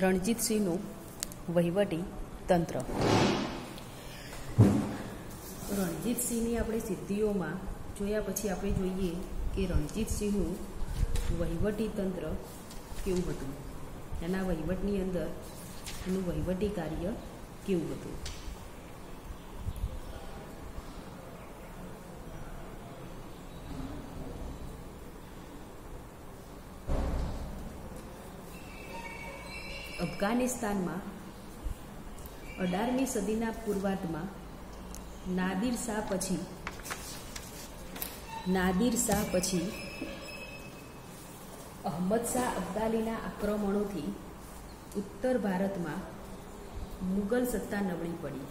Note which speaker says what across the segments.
Speaker 1: રણજીતસિંહનું વહીવટી તંત્ર. રણજીતસિંહની આપણે સિદ્ધિઓમાં જોયા પછી આપણે જોઈએ કે રણજીતસિંહનું વહીવટી તંત્ર કેવું હતું, એના વહીવટની અંદર એનું વહીવટી કાર્ય કેવું હતું. અફઘાનિસ્તાનમાં 18મી સદીના પૂર્વાર્ધમાં નાદિર શાહ પછી અહમદ શાહ અબ્દાલીના આક્રમણોથી ઉત્તર ભારતમાં મુગલ સત્તા નબળી પડી.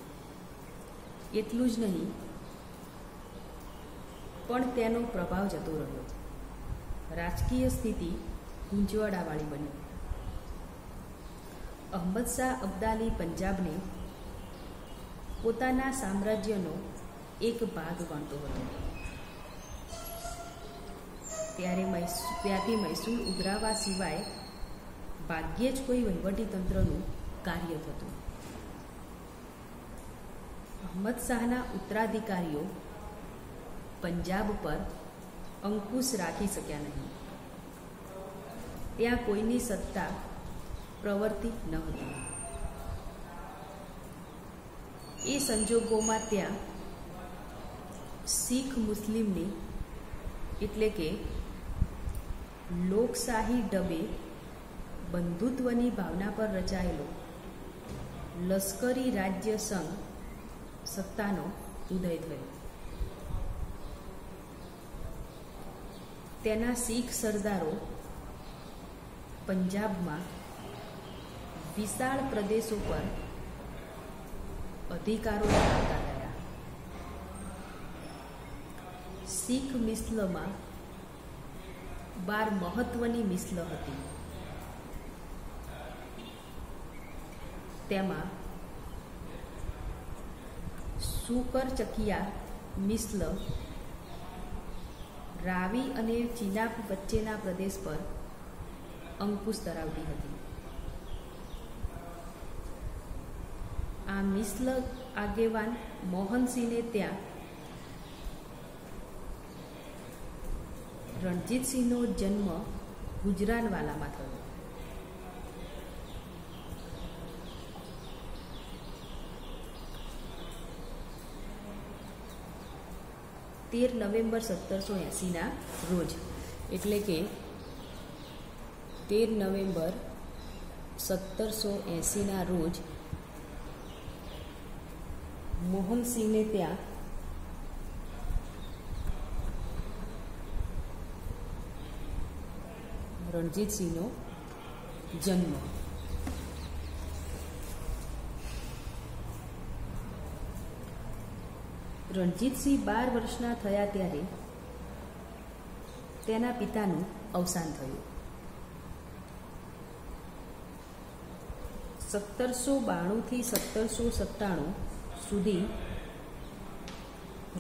Speaker 1: એટલું જ નહીં પણ તેનો પ્રભાવ જતો રહ્યો. રાજકીય સ્થિતિ ગૂંચવણવાળી બની. અહમદ શાહ અબ્દાલી પંજાબને પોતાના સામ્રાજ્યનો એક ભાગ ગણતો હતો. ત્યાંથી મૈસૂર ઉઘરાવા સિવાય ભાગ્યે જ કોઈ વહીવટી તંત્રનું કાર્ય થતું. અહમદ શાહના ઉત્તરાધિકારીઓ પંજાબ પર અંકુશ રાખી શક્યા નહીં. ત્યાં કોઈની સત્તા પ્રવર્તી ન હતી. એ સંજોગોમાં ત્યાં શીખ મુસ્લિમની એટલે કે લોકશાહી ઢબે બંધુત્વની ભાવના પર રચાયેલો લશ્કરી રાજ્ય સંઘ સત્તાનો ઉદય થયો. તેના શીખ સરદારો પંજાબમાં વિશાળ પ્રદેશો પર અધિકારો ધરાવતા થયા. શીખ મિસલમાં 12 મહત્વની મિસલ હતી. તેમાં સુકર ચકિયા મિસલ રાવી અને ચિનાબ વચ્ચેના પ્રદેશ પર અંકુશ ધરાવતી હતી. આ મિસલ આગેવાન મોહનસિંહને ત્યાં રણજીતસિંહનો જન્મ ગુજરાનવાલામાં થયો. નવેમ્બર 1780ના રોજ એટલે કે 13 નવેમ્બર 1780ના રોજ મોહનસિંહને ત્યાં રણજીતસિંહનો જન્મ. રણજીતસિંહ 12 વર્ષના થયા ત્યારે તેના પિતાનું અવસાન થયું. 1792થી 1797 સુધી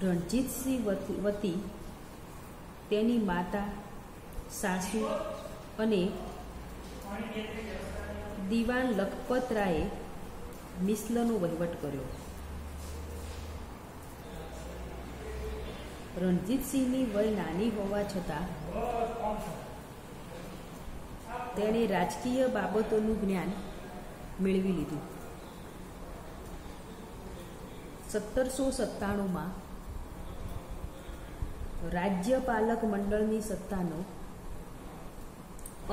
Speaker 1: રણજીતસિંહ વતી તેની માતા, સાસુ અને દિવાન લખપત રાયે મિસલનો વહીવટ કર્યો. રણજીતસિંહની વય નાની હોવા છતાં તેણે રાજકીય બાબતોનું જ્ઞાન મેળવી લીધું. 1797માં રાજ્યપાલક મંડળની સત્તાનો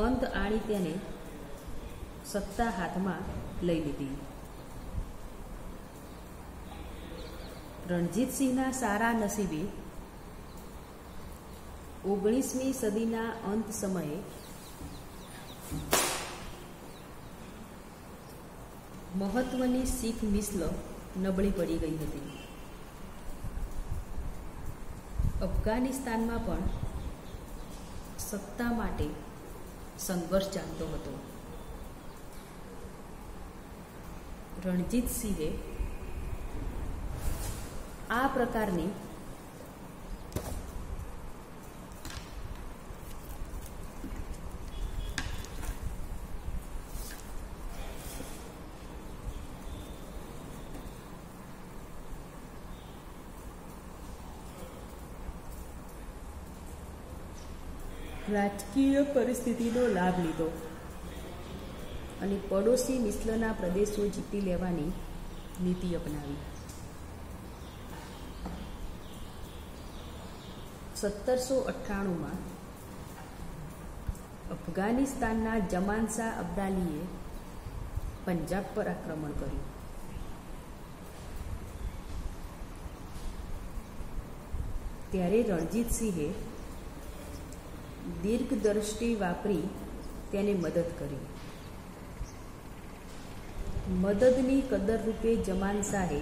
Speaker 1: અંત આણી તેને સત્તા હાથમાં લઈ લીધી. રણજીતસિંહના સારા નસીબે 19મી સદીના અંત સમયે મહત્વની શીખ મિસલ નબળી પડી ગઈ હતી. અફઘાનિસ્તાનમાં પણ સત્તા માટે સંઘર્ષ ચાલતો હતો. રણજીતસિંહે આ પ્રકારની રાજકીય પરિસ્થિતિનો લાભ લીધો અને પડોશી મિસ્રના પ્રદેશો જીતી લેવાની નીતિ અપનાવી. 1798માં અફઘાનિસ્તાનના જમાન શાહ અબ્દાલીએ પંજાબ પર આક્રમણ કર્યું. ત્યારે રણજીતસિંહે દીર્ઘદ્રષ્ટિ વાપરી તેને મદદ કરી. મદદની કદર રૂપે જમાન શાહે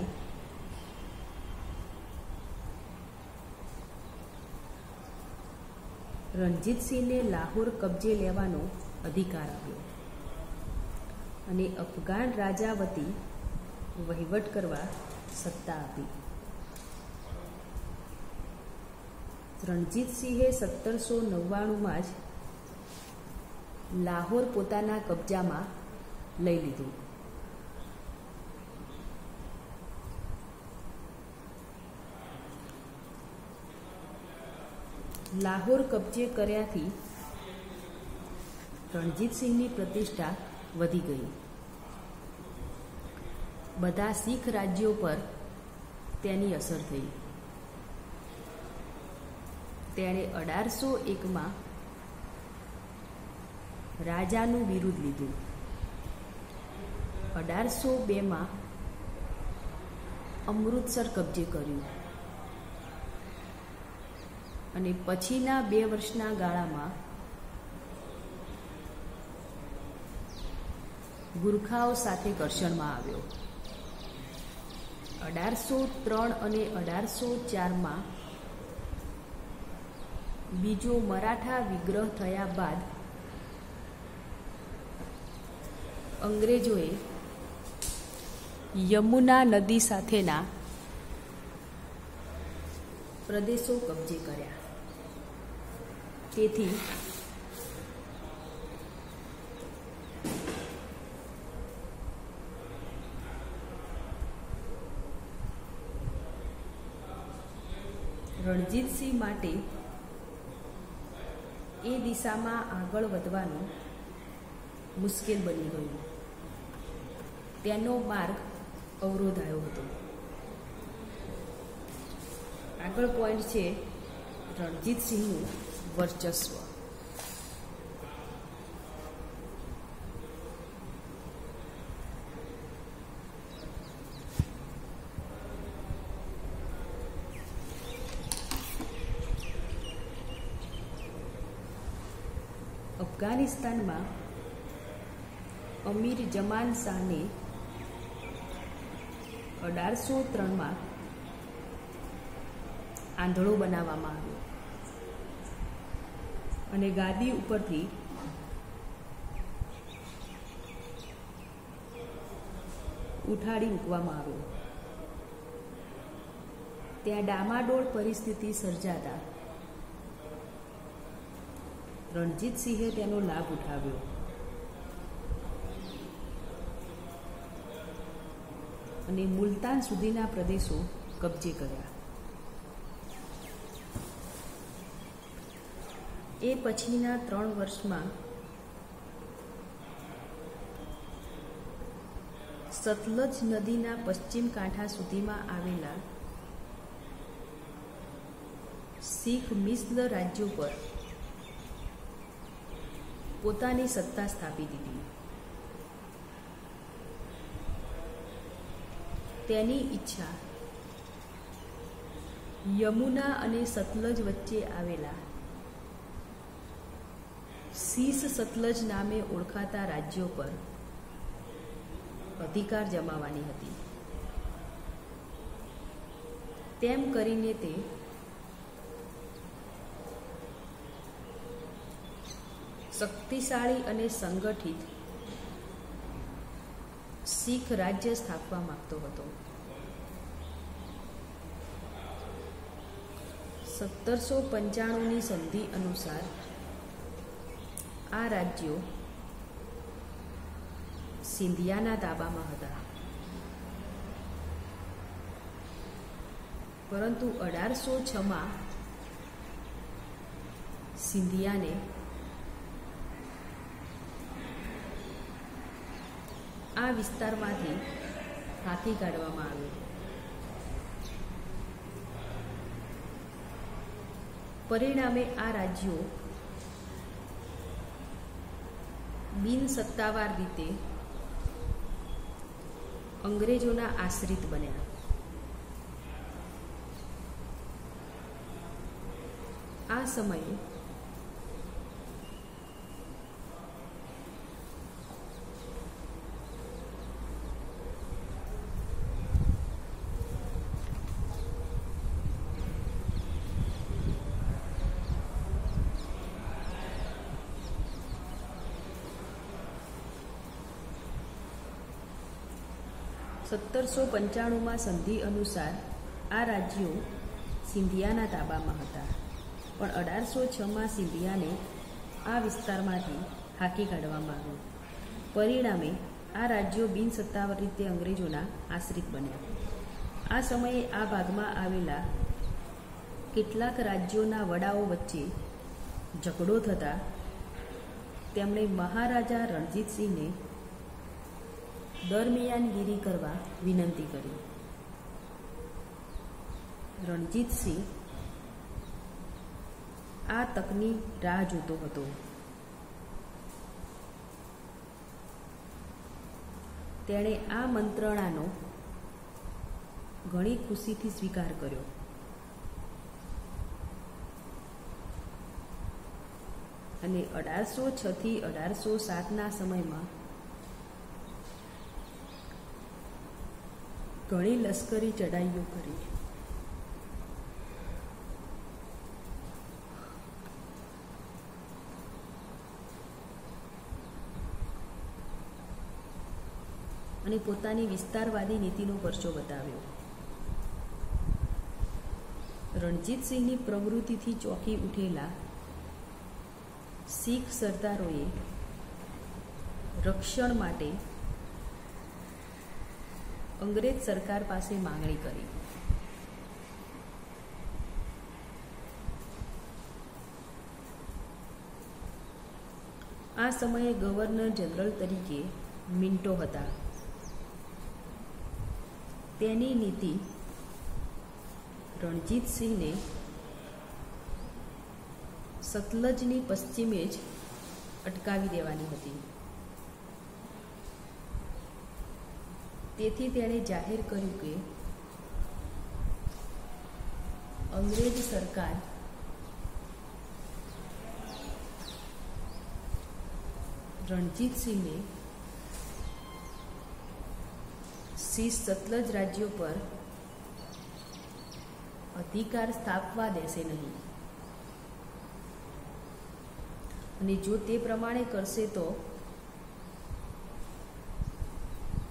Speaker 1: રણજીતસિંહને લાહોર કબજે લેવાનો અધિકાર આપ્યો અને અફઘાન રાજા વતી વહીવટ કરવા સત્તા આપી. રણજીતસિંહે 1799માં જ લાહોર પોતાના કબજામાં લઈ લીધું. લાહોર કબજે કર્યાથી રણજીતસિંહની પ્રતિષ્ઠા વધી ગઈ. બધા શીખ રાજ્યો પર તેની અસર થઈ. તેણે 1801માં રાજાનું બિરુદ લીધું. 1802માં અમૃતસર કબજે કર્યું અને પછીના 2 વર્ષના ગાળામાં ગુરખાઓ સાથે ઘર્ષણમાં આવ્યો. 1803 અને 1804માં બીજો મરાઠા વિગ્રહ થયા બાદ અંગ્રેજોએ યમુના નદી સાથેના પ્રદેશો કબજે કર્યા. તેથી રણજીતસિંહ માટે એ દિશામાં આગળ વધવાનું મુશ્કેલ બની ગયું. તેનો માર્ગ અવરોધાયો હતો. આગળ પોઈન્ટ છે રણજીતસિંહનું વર્ચસ્વ. અફઘાનિસ્તાનમાં અમીર જમાન શાહને 1803માં આંધળો બનાવવામાં આવ્યો અને ગાદી ઉપરથી ઉઠાડી મૂકવામાં આવ્યો. ત્યાં ડામાડોળ પરિસ્થિતિ સર્જાતા રણજીતસિંહે તેનો લાભ ઉઠાવ્યો અને મુલતાન સુધીના પ્રદેશો કબજે કર્યા. એ પછીના 3 વર્ષમાં સતલજ નદીના પશ્ચિમ કાંઠા સુધીમાં આવેલા શીખ મિસ્ર રાજ્યો પર પોતાની સત્તા સ્થાપી દીધી. તેની ઈચ્છા યમુના અને સતલજ વચ્ચે આવેલા શીશ સતલજ નામે ઓળખાતા રાજ્યો પર અધિકાર જમાવવાની હતી. તેમ કરીને તે શક્તિશાળી અને સંગઠિત શીખ રાજ્ય સ્થાપવા માંગતો હતો. 1795ની સંધિ અનુસાર આ રાજ્યો સિંધિયાના તાબામાં હતા. પરંતુ 1806માં સિંધિયાને આ વિસ્તારમાંથી હાંકી કાઢવામાં આવ્યો. પરિણામે આ રાજ્યો બિનસત્તાવાર રીતે અંગ્રેજોના આશ્રિત બન્યા. આ સમયે 1795 સંધિ અનુસાર આ રાજ્યો સિંધિયાના તાબામાં હતા, પણ 1806 સિંધિયાને આ વિસ્તારમાંથી હાંકી કાઢવામાં આવ્યું. પરિણામે આ રાજ્યો બિનસત્તાવાર રીતે અંગ્રેજોના આશ્રિત બન્યા. આ સમયે આ ભાગમાં આવેલા કેટલાક રાજ્યોના વડાઓ વચ્ચે ઝઘડો થતાં તેમણે મહારાજા રણજીતસિંહને દરમિયાનગીરી કરવા વિનંતી કરી. રણજીતસિંહ આ તકની રાહ જોતો હતો. તેણે આ મંત્રણાનો ઘણી ખુશીથી સ્વીકાર કર્યો. અને 1806 થી 1807ના સમયમાં ઘણી લશ્કરી ચઢાઈઓ કરી. અને પોતાની વિસ્તારવાદી નીતિનો પરચો બતાવ્યો. રણજીતસિંહની પ્રવૃત્તિથી ચોંકી ઉઠેલા શીખ સરદારોએ રક્ષણ માટે અંગ્રેજ સરકાર પાસે માંગણી કરી. આ સમયે ગવર્નર જનરલ તરીકે મિન્ટો હતા. તેની નીતિ રણજીતસિંહને સતલજની પશ્ચિમે જ અટકાવી દેવાની હતી. તેથી તેણે જાહેર કર્યું કે અંગ્રેજ સરકાર રણજીતસિંહને સતલજ રાજ્યો પર અધિકાર સ્થાપવા દેશે નહીં, અને જો તે પ્રમાણે કરશે તો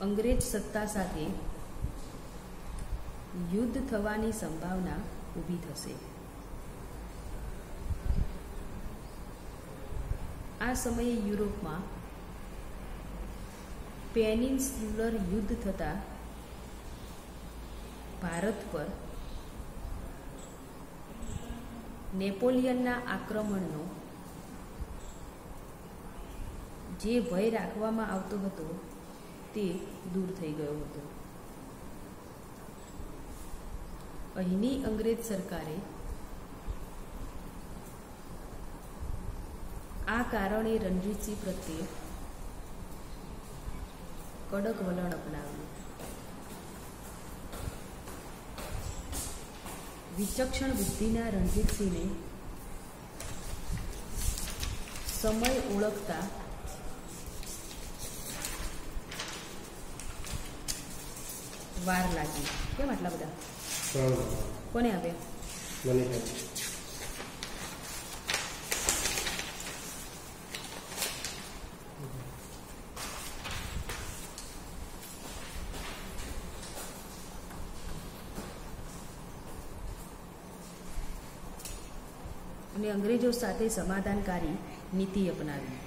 Speaker 1: અંગ્રેજ સત્તા સાથે યુદ્ધ થવાની સંભાવના ઊભી થશે. આ સમયે યુરોપમાં પેનિન્સ્યુલર યુદ્ધ થતા ભારત પર નેપોલિયનના આક્રમણનો જે ભય રાખવામાં આવતો હતો તે દૂર થઈ ગયો હતો. અહીંની અંગ્રેજ સરકારે આ કારણે રણજીતસિંહ પ્રત્યે કડક વલણ અપનાવ્યું. વિચક્ષણ બુદ્ધિના રણજીતસિંહને સમય ઓળખતા વાર લાગી. કેમ આટલા બધા? કોને આપ્યા? અને અંગ્રેજો સાથે સમાધાનકારી નીતિ અપનાવી.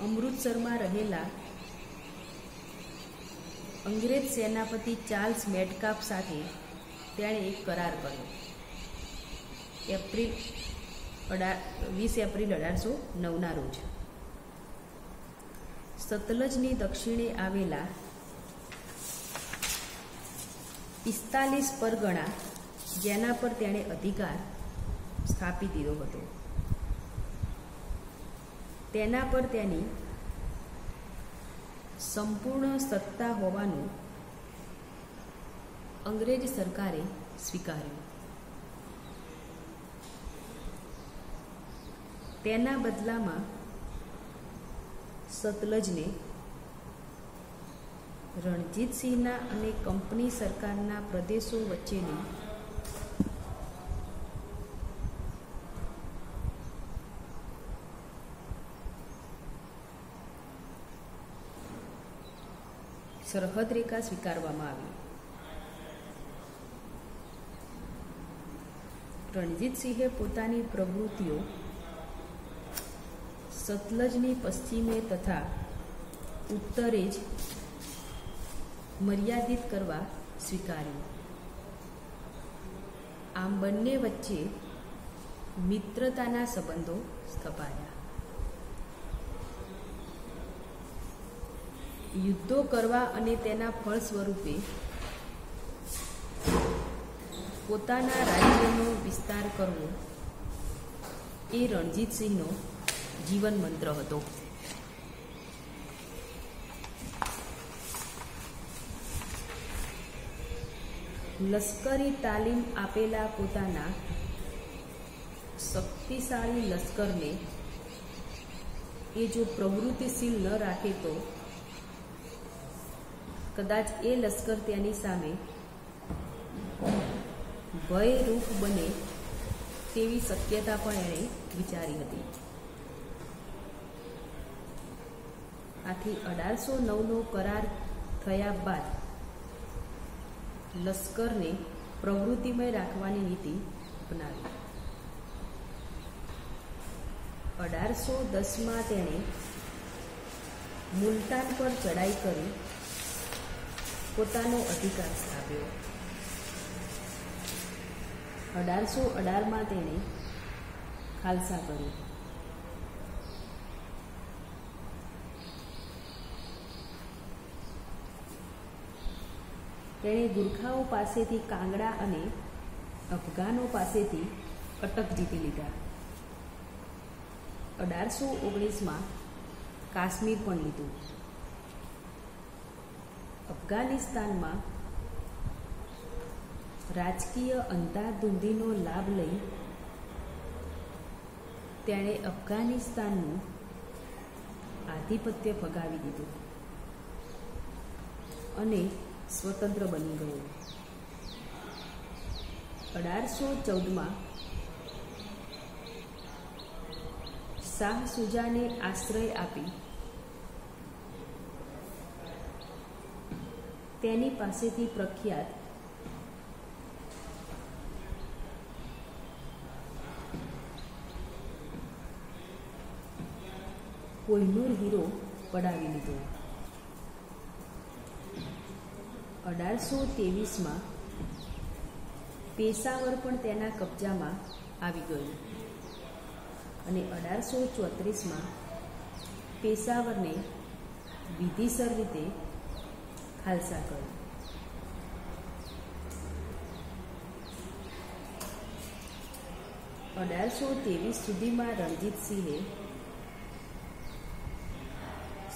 Speaker 1: અમૃતસરમાં રહેલા અંગ્રેજ સેનાપતિ ચાર્લ્સ મેટકાફ સાથે તેણે એક કરાર કર્યો 20 એપ્રિલ 1809ના રોજ. સતલજની દક્ષિણે આવેલા 45 પરગણા જેના પર તેણે અધિકાર સ્થાપી દીધો હતો, તેના પર તેની સંપૂર્ણ સત્તા હોવાનું અંગ્રેજ સરકારે સ્વીકાર્યું. તેના બદલામાં સતલજને રણજીતસિંહના અને કંપની સરકારના પ્રદેશો વચ્ચેની સરહદ રેખા સ્વીકારવામાં આવી. રણજીતસિંહે પોતાની પ્રવૃત્તિઓ સતલજની પશ્ચિમે તથા ઉત્તરે જ મર્યાદિત કરવા સ્વીકાર્યું. આમ બંને વચ્ચે મિત્રતાના સંબંધો સ્થપાયા. યુદ્ધો કરવા અને તેના ફળ સ્વરૂપે પોતાના રાજ્યનો વિસ્તાર કરવો એ રણજીતસિંહનો જીવન મંત્ર હતો. લશ્કરી તાલીમ આપેલા પોતાના શક્તિશાળી લશ્કરને એ જો પ્રવૃત્તિશીલ ન રાખે તો કદાચ એ લશ્કર તેની સામે ભયરૂપ બને તેવી શક્યતા પણ એણે વિચારી હતી. આથી 1809નો કરાર થયા બાદ લશ્કરને પ્રવૃત્તિમય રાખવાની નીતિ અપનાવી. 1810માં તેણે મુલતાન પર ચડાઈ કરી પોતાનો અધિકાર સ્થાપ્યો. 1818માં તેણે ખાલસા કર્યું. તેણે ગુરખાઓ પાસેથી કાંગડા અને અફઘાનો પાસેથી અટક જીતી લીધા. 1819માં કાશ્મીર પણ લીધું. અફઘાનિસ્તાનમાં રાજકીય અંધાધૂંધીનો લાભ લઈ તેણે અફઘાનિસ્તાનનું આધિપત્ય ફગાવી દીધું અને સ્વતંત્ર બની ગયું. 1814માં શાહ સુજાને આશ્રય આપી તેની પાસેથી પ્રખ્યાત કોહિનૂર હીરો પડાવી લીધો. 1823માં પેશાવર પણ તેના કબજામાં આવી ગયું અને 1834માં પેશાવરને વિધિસર રીતે ખાલસા કર્યું. 1823 સુધીમાં રણજીતસિંહે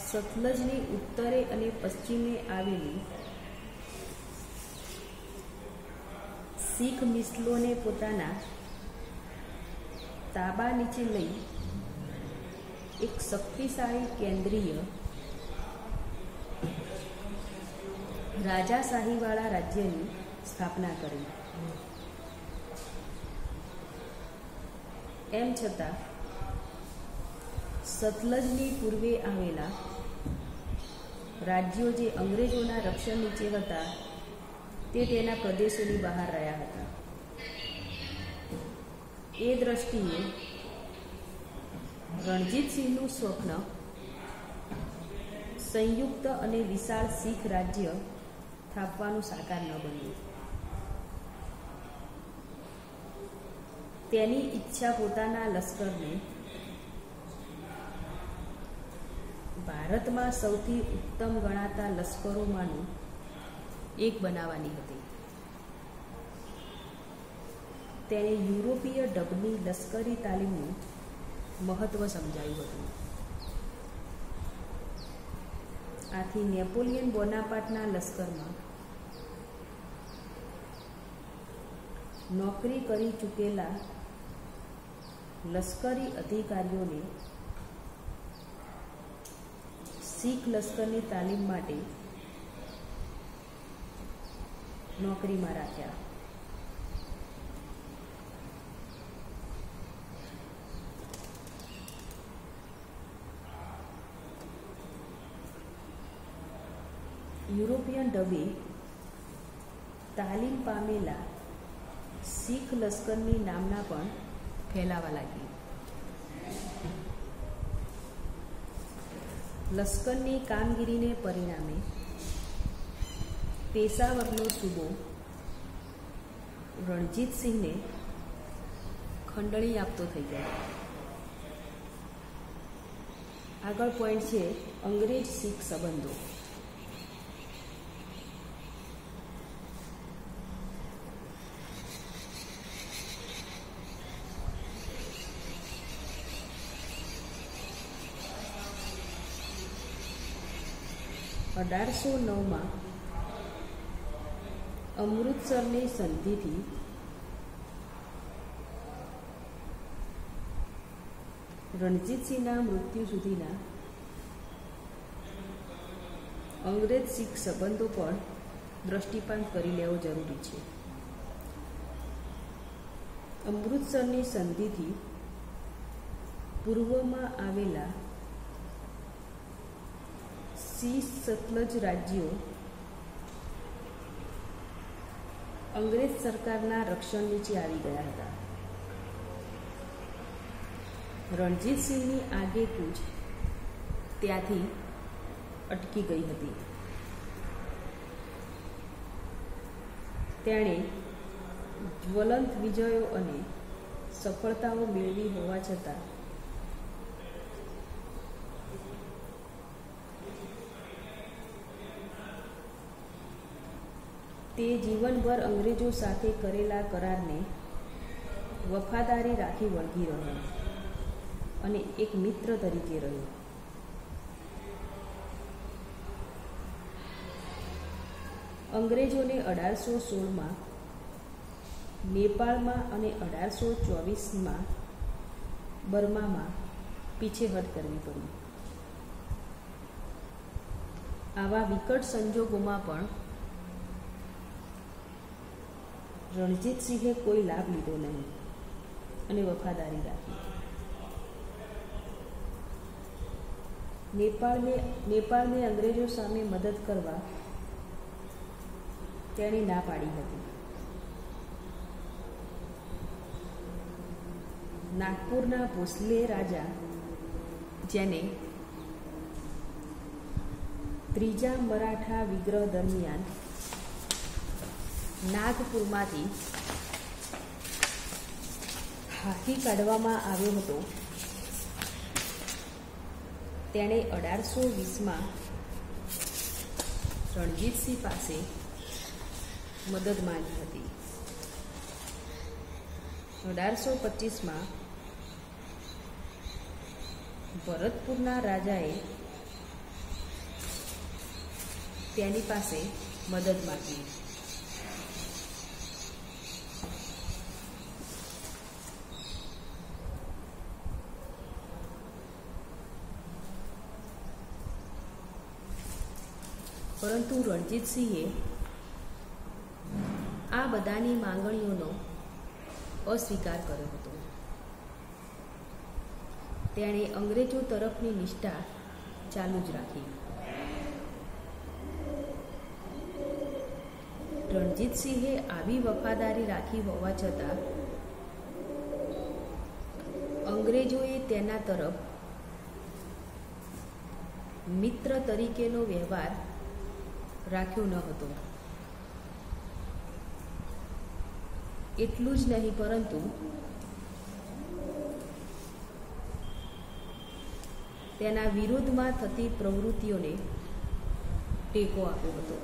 Speaker 1: સતલજની ઉત્તરે અને પશ્ચિમે આવેલી શીખ મિસલોને પોતાના તાબા નીચે લઈ એક શક્તિશાળી કેન્દ્રીય રાજાશાહીવાળા રાજ્યની સ્થાપના કરી. એમ છતાં સતલજની પૂર્વે આવેલા રાજ્યો જે અંગ્રેજોના રક્ષણ નીચે હતા તે તેના પ્રદેશોની બહાર રહ્યા હતા. એ દ્રષ્ટિએ રણજીતસિંહનું સ્વપ્ન સંયુક્ત અને વિશાળ શીખ રાજ્ય સ્થાપવાનું સાકાર ન બન્યું. તેની ઈચ્છા પોતાના લશ્કરને ભારતમાં સૌથી ઉત્તમ ગણાતા લશ્કરોમાંનું એક બનાવવાની હતી. તેણે યુરોપીય ઢબની લશ્કરી તાલીમનું મહત્વ સમજાવ્યું હતું. આથી નેપોલિયન બોનાપાર્ટના લશ્કરમાં નોકરી કરી ચૂકેલા લશ્કરી અધિકારીઓને શીખ લશ્કરની તાલીમ માટે નોકરીમાં રાખ્યા. યુરોપિયન ઢબે તાલીમ પામેલા શીખ લશ્કરની નામના પણ ફેલાવા લાગી. લશ્કરની કામગીરીને પરિણામે પેશાવરનો સૂબો રણજીતસિંહને ખંડણી આપતો થઈ ગયો. આગળ પોઈન્ટ છે અંગ્રેજ શીખ સંબંધો. (1809) અમૃતસરની સંધિથી રણજીતસિંહના મૃત્યુ સુધીના અંગ્રેજ શીખ સંબંધો પર દ્રષ્ટિપાત કરી લેવો જરૂરી છે. અમૃતસરની સંધિથી પૂર્વમાં આવેલા સતલજ રાજ્યો અંગ્રેજ સરકારના રક્ષણ નીચે આવી ગયા હતા. રણજીતસિંહની આગેકૂચ ત્યાંથી અટકી ગઈ હતી. તેણે જ્વલંત વિજયો અને સફળતાઓ મેળવી હોવા છતાં તે જીવનભર અંગ્રેજો સાથે કરેલા કરારને વફાદારી રાખી વળગી રહ્યો અને એક મિત્ર તરીકે રહ્યો. અંગ્રેજોને 1816માં નેપાળમાં અને 1824માં બર્મામાં પીછેહઠ કરવી પડી. આવા વિકટ સંજોગોમાં પણ રણજીતસિંહે કોઈ લાભ લીધો નહીં અને વફાદારી રાખી. નેપાળને અંગ્રેજો સામે મદદ કરવા તેણે ના પાડી હતી. નાગપુરના ભોસલે રાજા, જેને ત્રીજા મરાઠા વિગ્રહ દરમિયાન નાગપુરમાંથી હાંકી કાઢવામાં આવ્યો હતો, તેણે 1820માં રણજીતસિંહ પાસે મદદ માંગી હતી. 1825માં ભરતપુરના રાજાએ તેની પાસે મદદ માંગી. પરંતુ રણજીતસિંહે આ બધાની માંગણીઓનો અસ્વીકાર કર્યો હતો. તેણે અંગ્રેજો તરફની નિષ્ઠા ચાલુ જ રાખી. રણજીતસિંહે આવી વફાદારી રાખી હોવા છતાં અંગ્રેજોએ તેના તરફ મિત્ર તરીકેનો વ્યવહાર રાખ્યો ન હતો. એટલું જ નહીં, પરંતુ તેના વિરોધમાં થતી પ્રવૃત્તિઓને ટેકો આપ્યો હતો.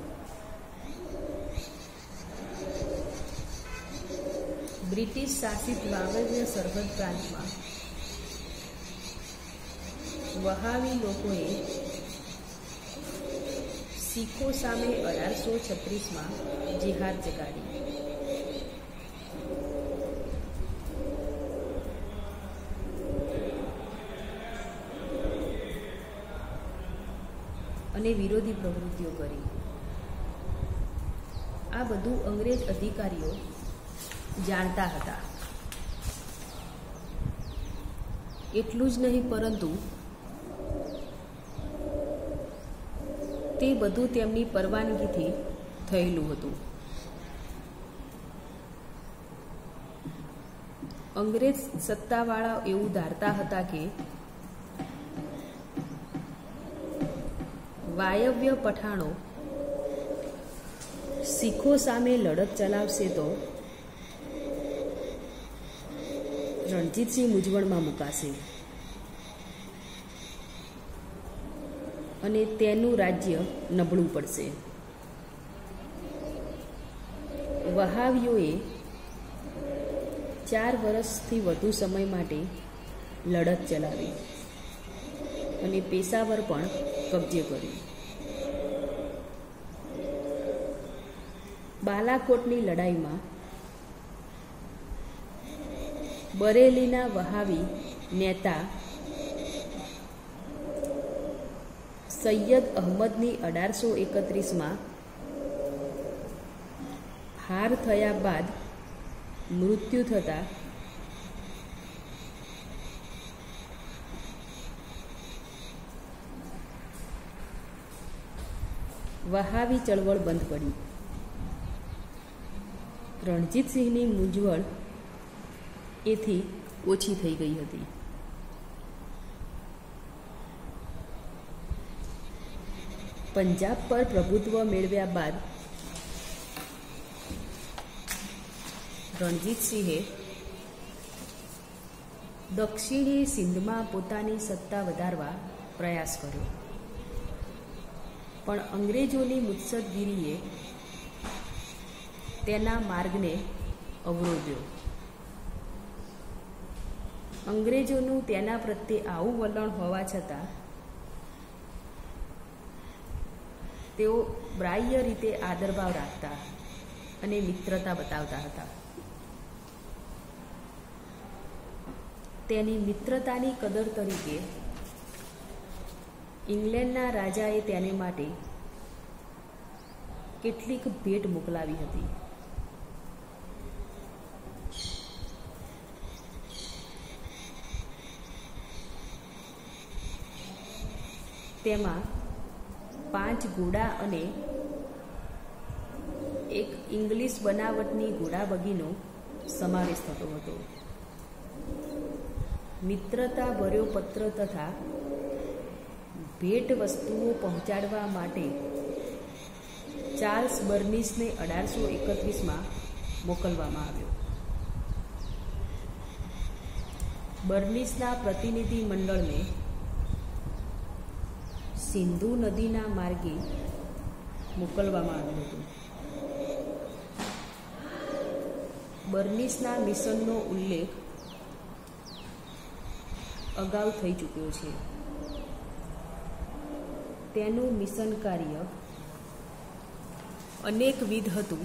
Speaker 1: બ્રિટિશ શાસિત વાગડ્ય સરહદ પ્રાંતમાં વહાવી લોકોએ શીખો સામે 1836માં જિહાદ જગાડી. અને વિરોધી પ્રવૃત્તિઓ કરી. આ બધું અંગ્રેજ અધિકારીઓ જાણતા હતા. એટલું જ નહીં, પરંતુ તે બધું તેમની પરવાનગીથી થયેલું હતું. અંગ્રેજ સત્તાવાળા એવું ધારતા હતા કે વાયવ્ય પઠાણો શીખો સામે લડત ચલાવશે તો રણજીતસિંહ મૂંઝવણમાં મુકાશે અને તેનું રાજ્ય નબળું પડશે. વહાવીઓએ 4 વર્ષથી વધુ સમય માટે લડત ચલાવી અને પેશાવર પણ કબજે કર્યું. બાલાકોટની લડાઈમાં બરેલીના વહાવી નેતા સૈયદ અહમદની 1831માં હાર થયા બાદ મૃત્યુ થતાં વહાવી ચળવળ બંધ પડી. રણજીતસિંહની મૂંઝવણ એથી ઓછી થઈ ગઈ હતી. પંજાબ પર પ્રભુત્વ મેળવ્યા બાદ રણજીતસિંહે દક્ષિણી સિંધમાં પોતાની સત્તા વધારવા પ્રયાસ કર્યો, પણ અંગ્રેજોની મુત્સદ્દગીરીએ તેના માર્ગને અવરોધ્યો. અંગ્રેજોનું તેના પ્રત્યે આવું વલણ હોવા છતાં તેઓ બાહ્ય રીતે આદરભાવ રાખતા અને મિત્રતા બતાવતા હતા. તેની મિત્રતાની કદર તરીકે ઇંગ્લેન્ડના રાજાએ તેને માટે કેટલીક ભેટ મોકલાવી હતી. તેમાં 5 ઘોડા અને એક ઇંગ્લિશ બનાવટની ઘોડાબગીનો સમાવેશ થતો હતો. મિત્રતા ભર્યો પત્ર તથા ભેટ વસ્તુઓ પહોંચાડવા માટે ચાર્લ્સ બર્નિસને 1831માં મોકલવામાં આવ્યો. બર્નિસના પ્રતિનિધિ મંડળને સિંધુ નદીના માર્ગે મોકલવામાં આવ્યું હતું. બર્નિસના મિશનનો ઉલ્લેખ અગાઉ થઈ ચૂક્યો છે. તેનું મિશન કાર્ય અનેકવિધ હતું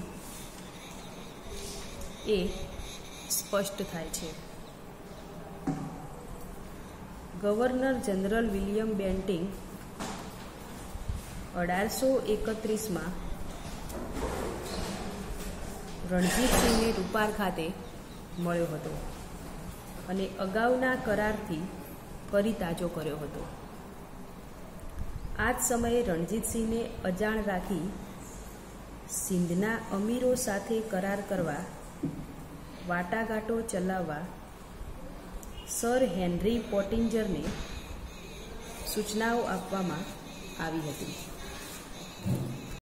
Speaker 1: એ સ્પષ્ટ થાય છે. ગવર્નર જનરલ વિલિયમ બેન્ટિંગ 1831માં રણજીતસિંહને રૂપાર ખાતે મળ્યો હતો અને અગાઉના કરારથી ફરી તાજો કર્યો હતો. આ જ સમયે રણજીતસિંહને અજાણ રાખી સિંધના અમીરો સાથે કરાર કરવા વાટાઘાટો ચલાવવા સર હેનરી પોટિંજરને સૂચનાઓ આપવામાં આવી હતી.